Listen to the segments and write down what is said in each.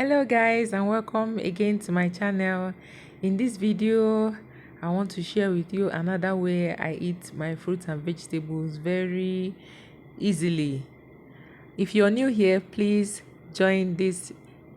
Hello guys, and welcome again to my channel. In this video I want to share with you another way I eat my fruits and vegetables very easily. If you're new here, please join this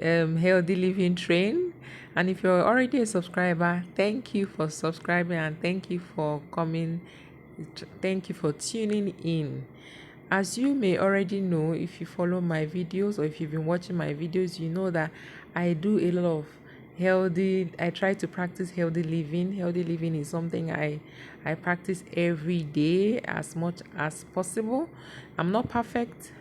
healthy living train, and if you're already a subscriber, thank you for subscribing and thank you for coming. Thank you for tuning in. As you may already know, if you follow my videos or if you've been watching my videos, you know that I do a lot of I try to practice healthy living. Healthy living is something I practice every day as much as possible. I'm not perfect,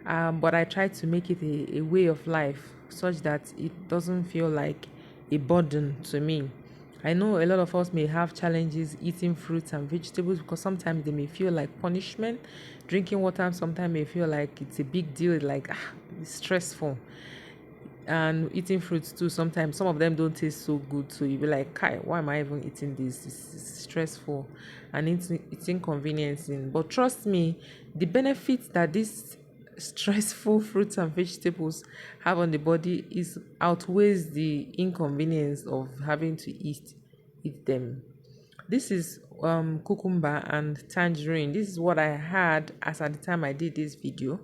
but I try to make it a way of life such that it doesn't feel like a burden to me. I know a lot of us may have challenges eating fruits and vegetables because sometimes they may feel like punishment. Drinking water sometimes may feel like it's a big deal, like it's stressful. And eating fruits too, sometimes some of them don't taste so good. So you'll be like, Kai, why am I even eating this? It's stressful and it's inconveniencing. But trust me, the benefits that these stressful fruits and vegetables have on the body is outweighs the inconvenience of having to eat them. This is cucumber and tangerine. This is what I had as at the time I did this video.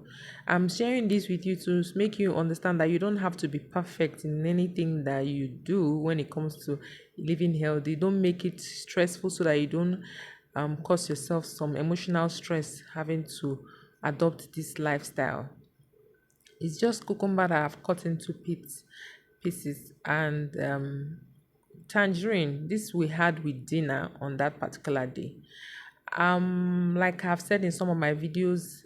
I'm sharing this with you to make you understand that you don't have to be perfect in anything that you do when it comes to living healthy. Don't make it stressful so that you don't cause yourself some emotional stress having to adopt this lifestyle. It's just cucumber that I've cut into pieces, and tangerine. This we had with dinner on that particular day. Like I've said in some of my videos,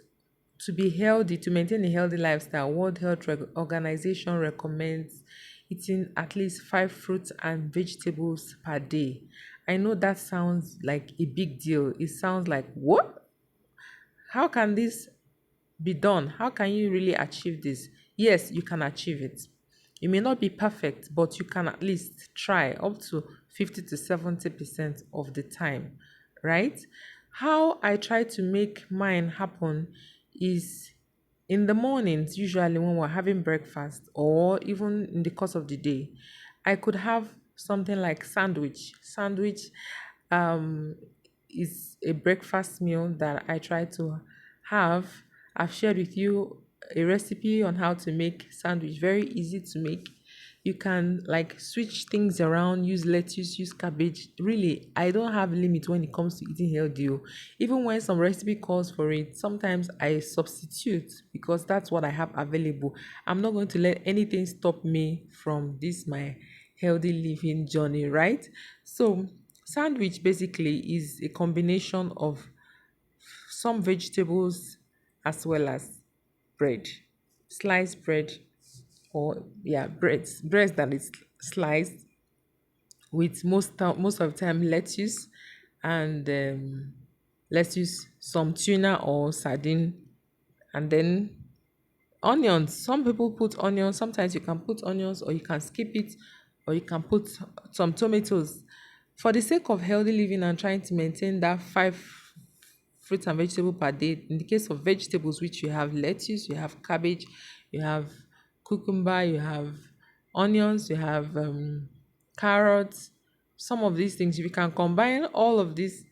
to be healthy, to maintain a healthy lifestyle, World Health Organization recommends eating at least 5 fruits and vegetables per day. I know that sounds like a big deal. It sounds like, what? How can this be done? How can you really achieve this? Yes, you can achieve it. You may not be perfect, but you can at least try up to 50 to 70% of the time, right? How I try to make mine happen is in the mornings, usually when we're having breakfast or even in the course of the day, I could have something like sandwich um is a breakfast meal that I try to have. I've shared with you a recipe on how to make sandwich, very easy to make. You can like switch things around, use lettuce, use cabbage. Really, I don't have limit when it comes to eating healthy. Even when some recipe calls for it, sometimes I substitute because that's what I have available. I'm not going to let anything stop me from this my healthy living journey, right? So sandwich basically is a combination of some vegetables as well as bread, sliced bread, or yeah, bread that is sliced with most of the time lettuce, and let's use some tuna or sardine, and then onions. Some people put onions. Sometimes you can put onions or you can skip it, or you can put some tomatoes. For the sake of healthy living and trying to maintain that 5 fruits and vegetables per day, in the case of vegetables, which you have lettuce, you have cabbage, you have cucumber, you have onions, you have carrots, some of these things, if you can combine all of this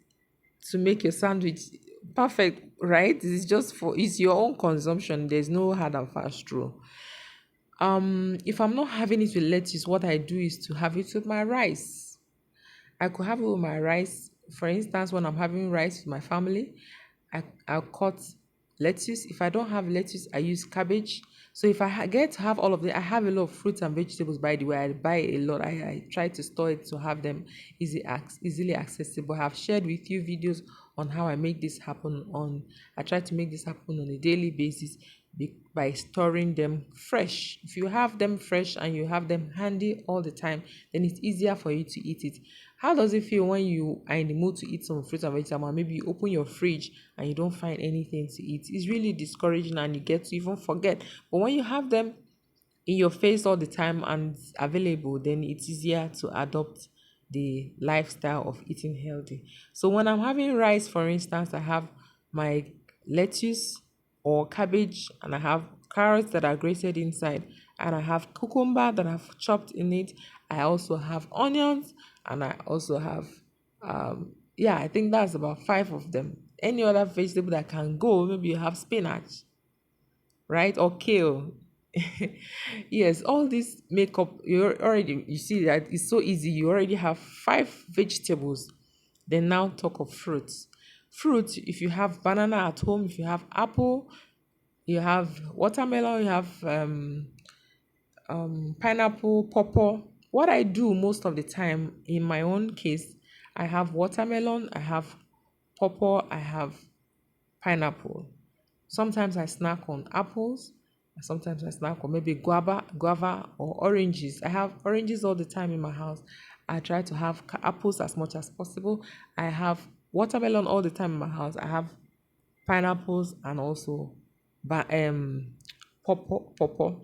to make your sandwich perfect, right? It's your own consumption. There's no hard and fast rule. If I'm not having it with lettuce, what I do is to have it with my rice. I could have it with my rice. For instance, when I'm having rice with my family, I'll cut lettuce. If I don't have lettuce, I use cabbage. So if get to have all of them, I have a lot of fruits and vegetables, by the way. I buy a lot. I try to store it to have them easily accessible. I have shared with you videos on how I make this happen I try to make this happen on a daily basis by storing them fresh. If you have them fresh and you have them handy all the time, then it's easier for you to eat it. How does it feel when you are in the mood to eat some fruits and vegetables, and maybe you open your fridge and you don't find anything to eat? It's really discouraging and you get to even forget. But when you have them in your face all the time and available, then it's easier to adopt the lifestyle of eating healthy. So when I'm having rice, for instance, I have my lettuce or cabbage and I have carrots that are grated inside. and I have cucumber that I've chopped in it. I also have onions, and I also have, yeah, I think that's about 5 of them. Any other vegetable that can go, maybe you have spinach, right? Or kale. Yes, all this makeup, you see that it's so easy. You already have 5 vegetables. Then now talk of fruits. Fruit, if you have banana at home, if you have apple, you have watermelon, you have pineapple, pawpaw. What I do most of the time in my own case, I have watermelon, I have pawpaw, I have pineapple. Sometimes I snack on apples, and sometimes I snack on maybe guava or oranges. I have oranges all the time in my house. I try to have apples as much as possible. I have watermelon all the time in my house. I have pineapples and also pawpaw.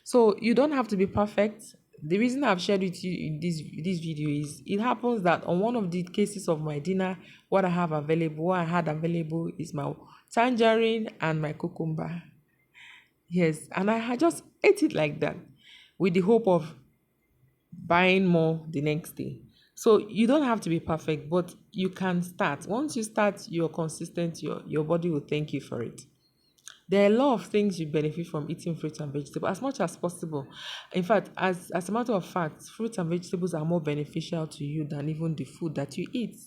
So you don't have to be perfect. The reason I've shared with you in this video is it happens that on one of the cases of my dinner, what I had available is my tangerine and my cucumber. Yes, and I had just ate it like that with the hope of buying more the next day. So you don't have to be perfect, but you can start. Once you start, you're consistent, your body will thank you for it. There are a lot of things you benefit from eating fruits and vegetables as much as possible. In fact, as a matter of fact, fruits and vegetables are more beneficial to you than even the food that you eat.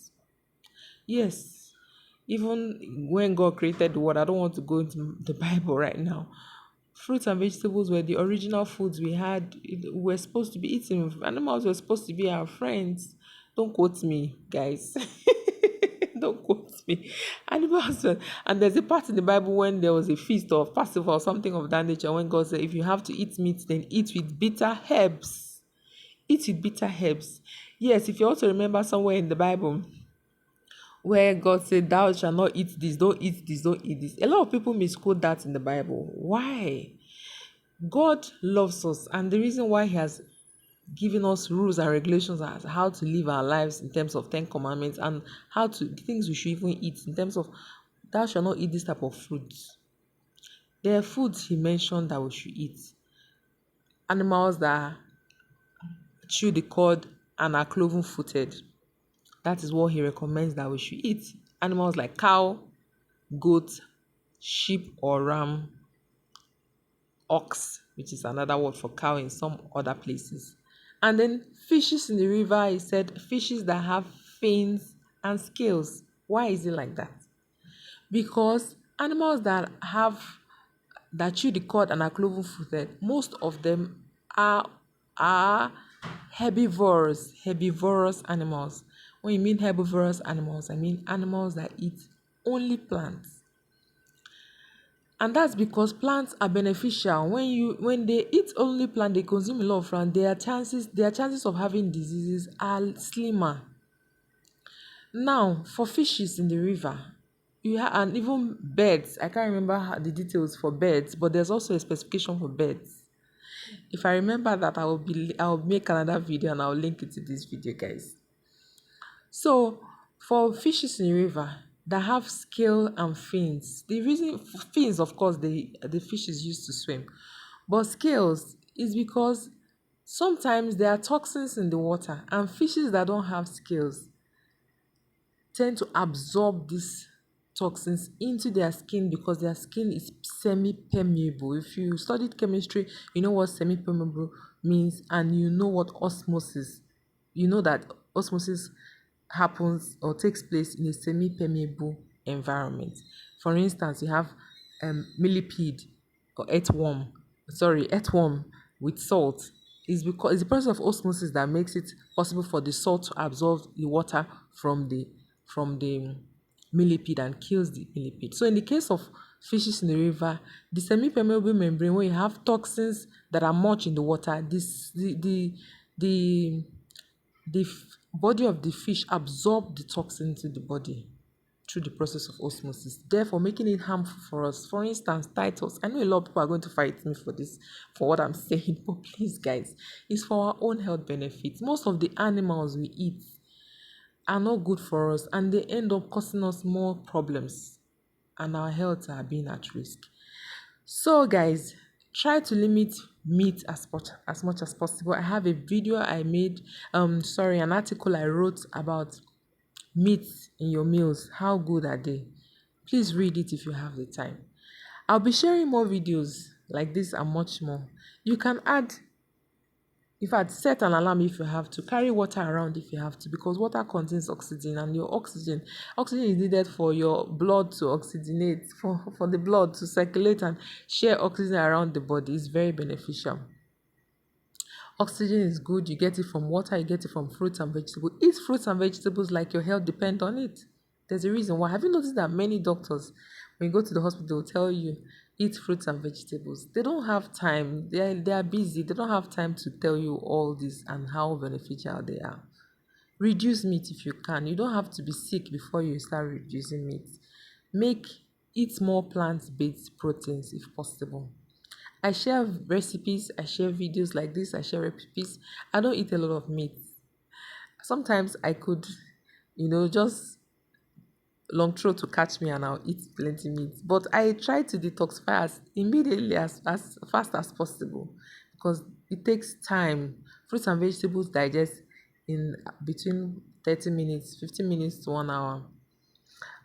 Yes, even when God created the world, I don't want to go into the Bible right now. Fruits and vegetables were the original foods we had. We were supposed to be eating. Animals were supposed to be our friends. Don't quote me, guys. Don't quote me. Animals and there's a part in the Bible when there was a feast of Passover or something of that nature, when God said, if you have to eat meat, then eat with bitter herbs. Eat with bitter herbs. Yes, if you also remember somewhere in the Bible where God said, thou shalt not eat this, don't eat this, don't eat this. A lot of people misquote that in the Bible. Why? God loves us, and the reason why He has given us rules and regulations as how to live our lives in terms of 10 commandments and how to things we should even eat in terms of thou shalt not eat this type of fruits. There are foods He mentioned that we should eat. Animals that chew the cud and are cloven-footed. That is what He recommends that we should eat. Animals like cow, goat, sheep or ram, ox, which is another word for cow in some other places. And then fishes in the river, he said fishes that have fins and scales. Why is it like that? Because animals that chew the cud and are cloven-footed, most of them are herbivorous animals. When you mean herbivorous animals, I mean animals that eat only plants. And that's because plants are beneficial. When they eat only plant, they consume a lot of plant, their chances of having diseases are slimmer. Now, for fishes in the river, and even birds. I can't remember the details for birds, but there's also a specification for birds. If I remember that, I'll make another video and I'll link it to this video, guys. So, for fishes in the river that have scale and fins, the reason for fins, of course, the fish is used to swim, but scales is because sometimes there are toxins in the water, and fishes that don't have scales tend to absorb these toxins into their skin because their skin is semi-permeable. If you studied chemistry, you know what semi-permeable means, and you know what osmosis. You know that osmosis happens or takes place in a semi-permeable environment. For instance, you have millipede or earthworm with salt. It's because it's the process of osmosis that makes it possible for the salt to absorb the water from the millipede and kills the millipede. So in the case of fishes in the river, the semi-permeable membrane, when you have toxins that are much in the water, the body of the fish absorb the toxin into the body through the process of osmosis, therefore making it harmful for us. For instance, Titus. I know a lot of people are going to fight me for this, for what I'm saying, but please, guys, it's for our own health benefits. Most of the animals we eat are not good for us, and they end up causing us more problems, and our health are being at risk. So, guys, Try to limit meat as much as possible. I have a video I made, an article I wrote about meat in your meals. How good are they? Please read it if you have the time. I'll be sharing more videos like this and much more. You can add, in fact, set an alarm if you have to. Carry water around if you have to, because water contains oxygen, and your oxygen is needed for your blood to oxygenate, for the blood to circulate and share oxygen around the body. It's very beneficial. Oxygen is good. You get it from water, you get it from fruits and vegetables. Eat fruits and vegetables like your health depends on it. There's a reason why. Have you noticed that many doctors, when you go to the hospital, will tell you eat fruits and vegetables? They don't have time. They are busy. They don't have time to tell you all this and how beneficial they are. Reduce meat if you can. You don't have to be sick before you start reducing meat. Eat more plant-based proteins if possible. I share recipes, I share videos like this, I share recipes. I don't eat a lot of meat. Sometimes I could, just long throat to catch me and I'll eat plenty meat. But I try to detoxify immediately as fast as possible, because it takes time. Fruits and vegetables digest in between 30 minutes, 15 minutes to 1 hour.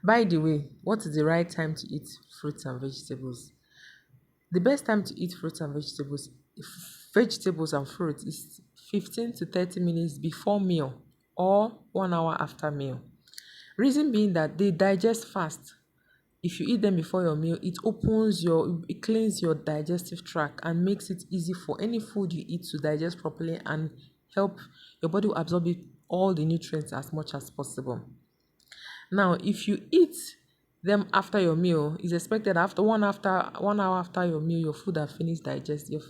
By the way, what is the right time to eat fruits and vegetables? The best time to eat fruits and vegetables and fruits is 15 to 30 minutes before meal or 1 hour after meal. Reason being that they digest fast. If you eat them before your meal, it cleans your digestive tract and makes it easy for any food you eat to digest properly and help your body absorb all the nutrients as much as possible. Now, if you eat them after your meal, it's expected after 1 hour after your meal, your food has finished digesting,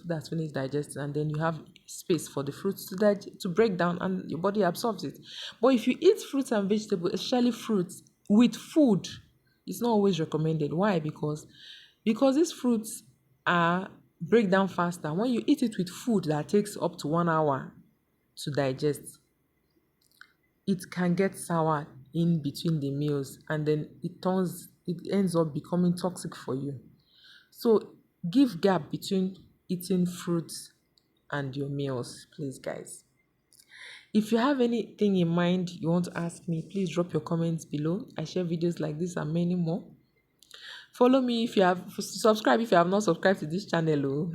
and then you have space for the fruits to break down and your body absorbs it. But if you eat fruits and vegetables, especially fruits with food, it's not always recommended. Why? Because these fruits are break down faster. When you eat it with food that takes up to 1 hour to digest, it can get sour in between the meals, and then it ends up becoming toxic for you. So give gap between eating fruits and your meals, please, guys. If you have anything in mind you want to ask me, please drop your comments below. I share videos like this and many more. Follow me if you have subscribe if you have not subscribed to this channel.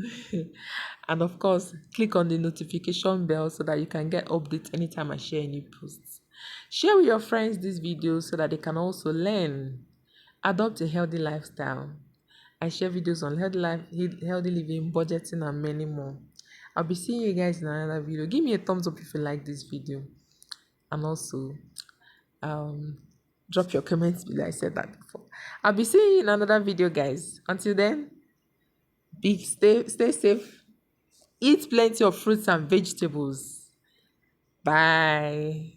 And of course, click on the notification bell so that you can get updates anytime I share any posts. Share with your friends this video so that they can also learn. Adopt a healthy lifestyle. I share videos on healthy living, budgeting, and many more. I'll be seeing you guys in another video. Give me a thumbs up if you like this video. And also, drop your comments below. I said that before. I'll be seeing you in another video, guys. Until then, stay safe. Eat plenty of fruits and vegetables. Bye.